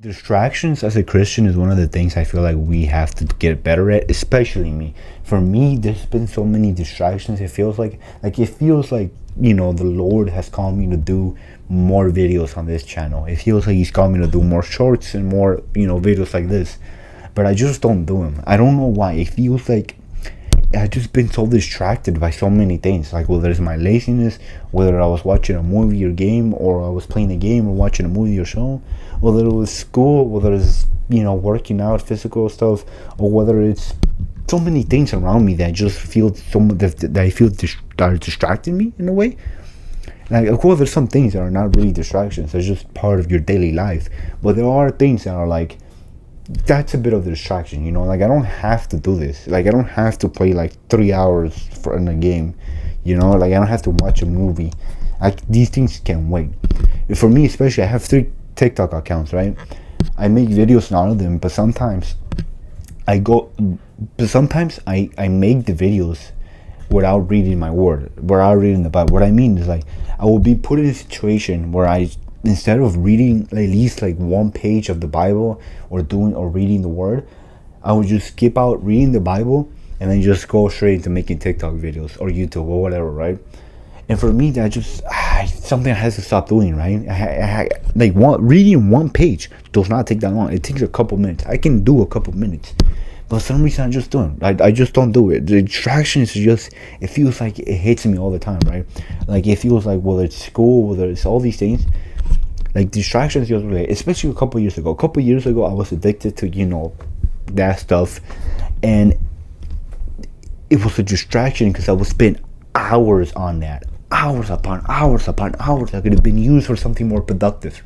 Distractions as a Christian is one of the things I feel like we have to get better at, especially me. For me, there's been so many distractions. It feels like the Lord has called me to do more videos on this channel. It feels like He's called me to do more shorts and more videos like this, but I just don't do them. I don't know why. It feels like I've just been so distracted by so many things. Like whether it's my laziness, whether I was watching a movie or game, or I was playing a game or watching a movie or show, whether it was school, whether it's working out, physical stuff, or whether it's so many things around me that just feel that I feel that are distracting me in a way. Like, of course, there's some things that are not really distractions. They're just part of your daily life. But there are things that are like, that's a bit of a distraction. Like, I don't have to do this. Like, I don't have to play like 3 hours in a game. Like, I don't have to watch a movie. Like, these things can wait. For me, especially, I have 3 TikTok accounts, right? I make videos on all of them, but sometimes I go, I make the videos without reading my word, without reading the Bible. What I mean is, like, I will be put in a situation where instead of reading at least like one page of the Bible or reading the word, I would just skip out reading the Bible and then just go straight into making TikTok videos or YouTube or whatever, right? And for me, that just something I have to stop doing, right? Reading one page does not take that long. It takes a couple minutes. I can do a couple minutes, but for some reason I just don't. I just don't do it. The distractions just, it feels like it hits me all the time, right? Like, it feels like, whether it's school, whether it's all these things, like, distractions just really, especially a couple years ago. A couple years ago, I was addicted to that stuff, and it was a distraction because I would spend hours on that, hours upon hours upon hours that could have been used for something more productive.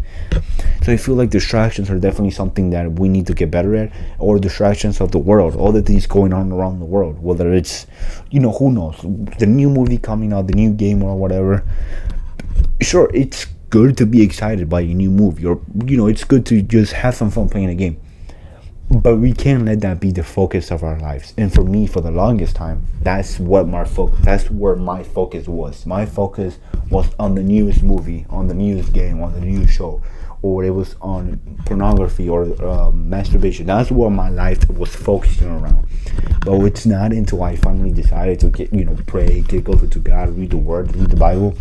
So I feel like distractions are definitely something that we need to get better at, or distractions of the world, all the things going on around the world, whether it's who knows, the new movie coming out, the new game, or whatever. Sure, it's good to be excited by a new movie, or it's good to just have some fun playing a game, but we can't let that be the focus of our lives. And for me, for the longest time, that's where my focus was. My focus was on the newest movie, on the newest game, on the newest show, or it was on pornography or masturbation. That's what my life was focusing around. But it's not until I finally decided to pray, get closer to God, read the word, read the Bible,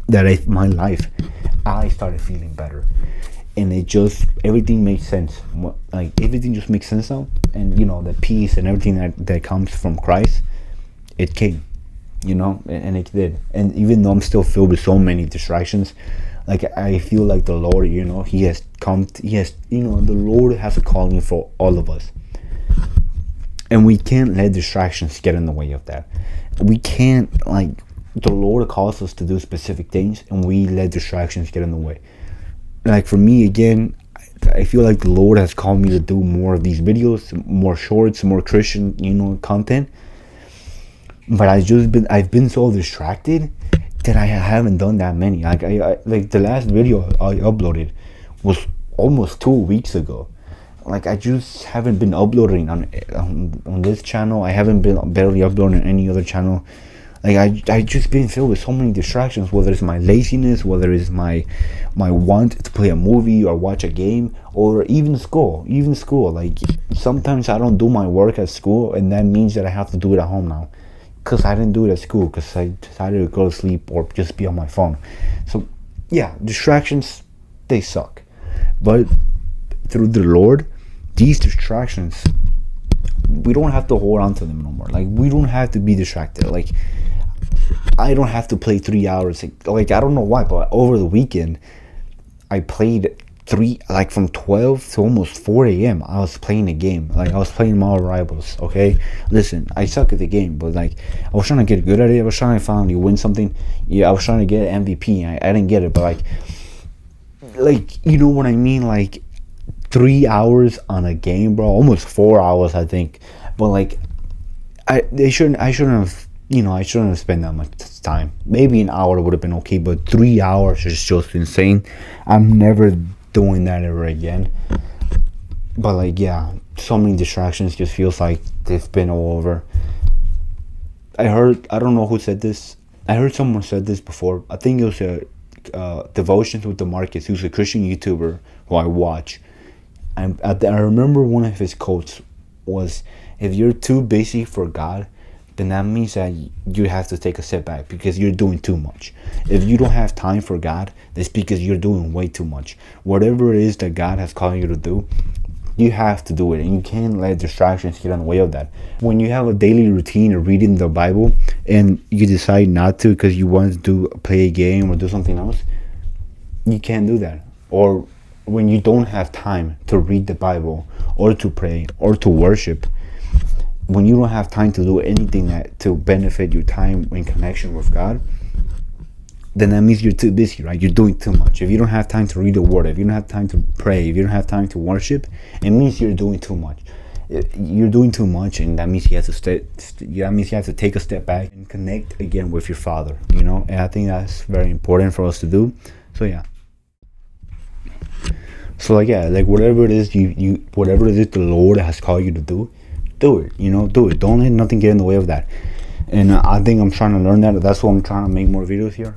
that I started feeling better. And everything makes sense. Like, everything just makes sense now. And the peace and everything that comes from Christ, it came, and it did. And even though I'm still filled with so many distractions, like, I feel like the Lord, the Lord has a calling for all of us. And we can't let distractions get in the way of that. We can't, the Lord calls us to do specific things, and we let distractions get in the way. Like, for me, again, I feel like the Lord has called me to do more of these videos, more shorts, more Christian, content. But I've been so distracted that I haven't done that many. Like, like, the last video I uploaded was almost 2 weeks ago. Like, I just haven't been uploading on this channel. I haven't been barely uploading on any other channel. Like, I just been filled with so many distractions, whether it's my laziness, whether it's my want to play a movie or watch a game, or even school. Like, sometimes I don't do my work at school, and that means that I have to do it at home now, because I didn't do it at school, because I decided to go to sleep or just be on my phone. So, yeah, distractions, they suck. But through the Lord, these distractions, we don't have to hold on to them no more. Like, we don't have to be distracted. Like, I don't have to play 3 hours. Like, I don't know why, but over the weekend, I played from 12 to almost 4 a.m. I was playing a game. Like, I was playing Marvel Rivals, okay? Listen, I suck at the game, but, like, I was trying to get good at it. I was trying to finally win something. Yeah, I was trying to get MVP. I didn't get it, but, like, you know what I mean? Like, 3 hours on a game, bro. Almost 4 hours, I think. But, like, I shouldn't have spent that much time. Maybe an hour would have been okay, but 3 hours is just insane. I'm never doing that ever again. But, like, yeah, so many distractions, just feels like they've been all over. I don't know who said this. I heard someone said this before. I think it was a Devotions with DeMarcus, who's a Christian YouTuber who I watch. I remember one of his quotes was, if you're too busy for God, then that means that you have to take a step back because you're doing too much. If you don't have time for God, that's because you're doing way too much. Whatever it is that God has called you to do, you have to do it, and you can't let distractions get in the way of that. When you have a daily routine of reading the Bible and you decide not to because you want to play a game or do something else, you can't do that. Or when you don't have time to read the Bible or to pray or to worship, when you don't have time to do anything that to benefit your time in connection with God, then that means you're too busy, right? You're doing too much. If you don't have time to read the word, if you don't have time to pray, if you don't have time to worship, it means you're doing too much. You're doing too much, and that means you have to that means you have to take a step back and connect again with your Father, and I think that's very important for us to do. So yeah. So like whatever it is whatever it is the Lord has called you to do it. Do it. Don't let nothing get in the way of that. And I think I'm trying to learn that. That's why I'm trying to make more videos here,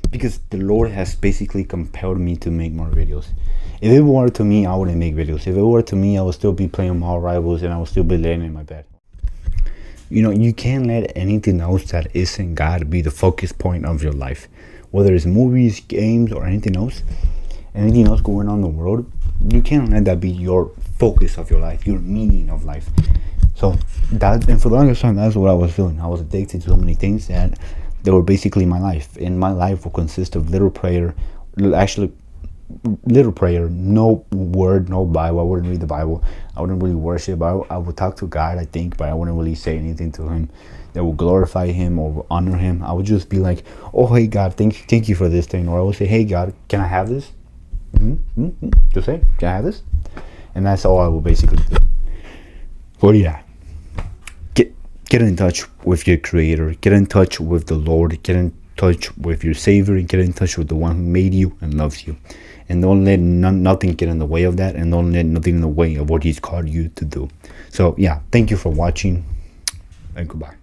because the Lord has basically compelled me to make more videos. If it were to me, I wouldn't make videos. If it were to me, I would still be playing Marvel Rivals and I would still be laying in my bed. You can't let anything else that isn't God be the focus point of your life. Whether it's movies, games, or anything else going on in the world, you can't let that be your focus of your life, your meaning of life. So and for the longest time, that's what I was doing. I was addicted to so many things that they were basically my life. And my life will consist of little prayer, no word, no Bible. I wouldn't read the Bible. I wouldn't really worship. I would talk to God, I think, but I wouldn't really say anything to him that would glorify him or honor him. I would just be like, oh, hey, God, thank you for this thing. Or I would say, hey, God, can I have this? Just say, can I have this? And that's all I will basically do. But yeah, get in touch with your Creator, get in touch with the Lord, get in touch with your Savior, and get in touch with the one who made you and loves you. And don't let nothing get in the way of that, and don't let nothing in the way of what He's called you to do. So yeah, thank you for watching, and goodbye.